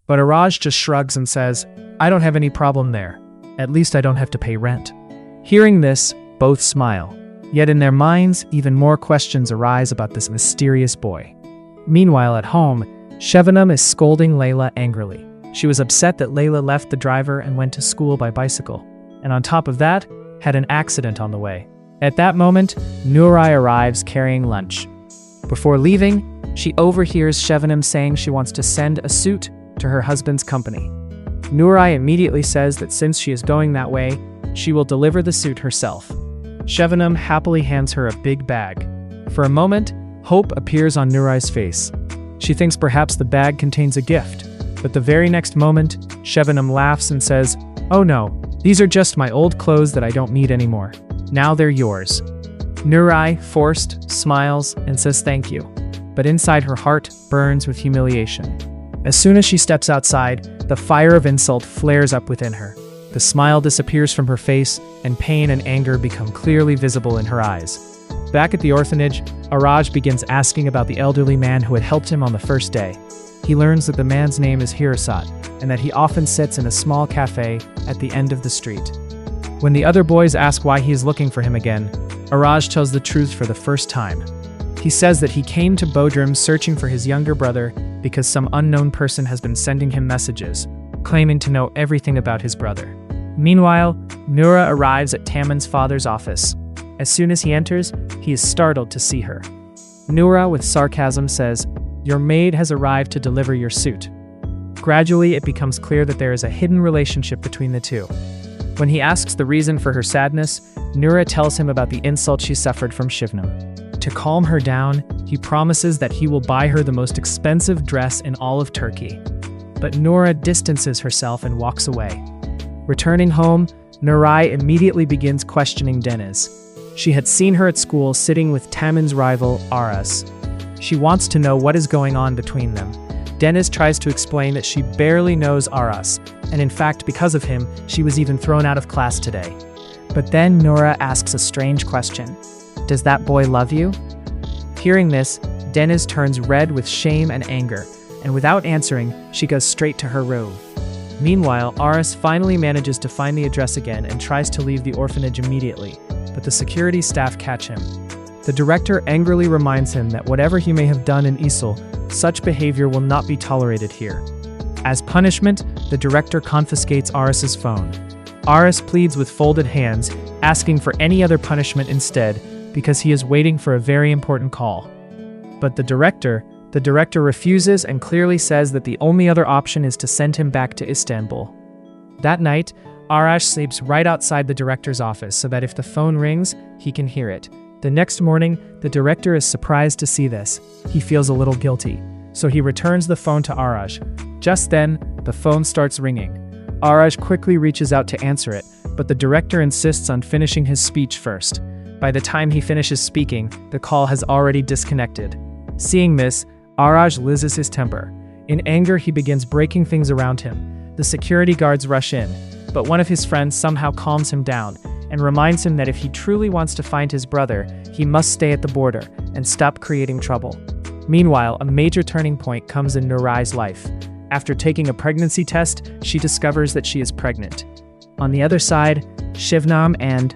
But Araj just shrugs and says, "I don't have any problem there. At least I don't have to pay rent." Hearing this, both smile. Yet in their minds, even more questions arise about this mysterious boy. Meanwhile at home, Shevanam is scolding Layla angrily. She was upset that Layla left the driver and went to school by bicycle, and on top of that, had an accident on the way. At that moment, Nurai arrives carrying lunch. Before leaving, she overhears Shevanam saying she wants to send a suit to her husband's company. Nurai immediately says that since she is going that way, she will deliver the suit herself. Shevanam happily hands her a big bag. For a moment, hope appears on Nurai's face. She thinks perhaps the bag contains a gift, but the very next moment, Shevanam laughs and says, "Oh no, these are just my old clothes that I don't need anymore. Now they're yours." Nurai, forced, smiles and says thank you, but inside her heart burns with humiliation. As soon as she steps outside, the fire of insult flares up within her. The smile disappears from her face, and pain and anger become clearly visible in her eyes. Back at the orphanage, Araj begins asking about the elderly man who had helped him on the first day. He learns that the man's name is Hirasat, and that he often sits in a small cafe at the end of the street. When the other boys ask why he is looking for him again, Araj tells the truth for the first time. He says that he came to Bodrum searching for his younger brother because some unknown person has been sending him messages, claiming to know everything about his brother. Meanwhile, Nuray arrives at Taman's father's office. As soon as he enters, he is startled to see her. Nuray, with sarcasm, says, "Your maid has arrived to deliver your suit." Gradually, it becomes clear that there is a hidden relationship between the two. When he asks the reason for her sadness, Nuray tells him about the insult she suffered from Shevanam. To calm her down, he promises that he will buy her the most expensive dress in all of Turkey. But Nuray distances herself and walks away. Returning home, Nuray immediately begins questioning Deniz. She had seen her at school sitting with Taman's rival, Araj. She wants to know what is going on between them. Deniz tries to explain that she barely knows Araj, and in fact, because of him, she was even thrown out of class today. But then Nuray asks a strange question. "Does that boy love you?" Hearing this, Deniz turns red with shame and anger, and without answering, she goes straight to her room. Meanwhile, Araj finally manages to find the address again and tries to leave the orphanage immediately, but the security staff catch him. The director angrily reminds him that whatever he may have done in Isil, such behavior will not be tolerated here. As punishment, the director confiscates Araj's phone. Araj pleads with folded hands, asking for any other punishment instead, because he is waiting for a very important call. But the director refuses and clearly says that the only other option is to send him back to Istanbul. That night, Araj sleeps right outside the director's office so that if the phone rings, he can hear it. The next morning, the director is surprised to see this. He feels a little guilty, so he returns the phone to Araj. Just then, the phone starts ringing. Araj quickly reaches out to answer it, but the director insists on finishing his speech first. By the time he finishes speaking, the call has already disconnected. Seeing this, Araj loses his temper. In anger, he begins breaking things around him. The security guards rush in, but one of his friends somehow calms him down and reminds him that if he truly wants to find his brother, he must stay at the border and stop creating trouble. Meanwhile, a major turning point comes in Nurai's life. After taking a pregnancy test, she discovers that she is pregnant. On the other side, Shevanam and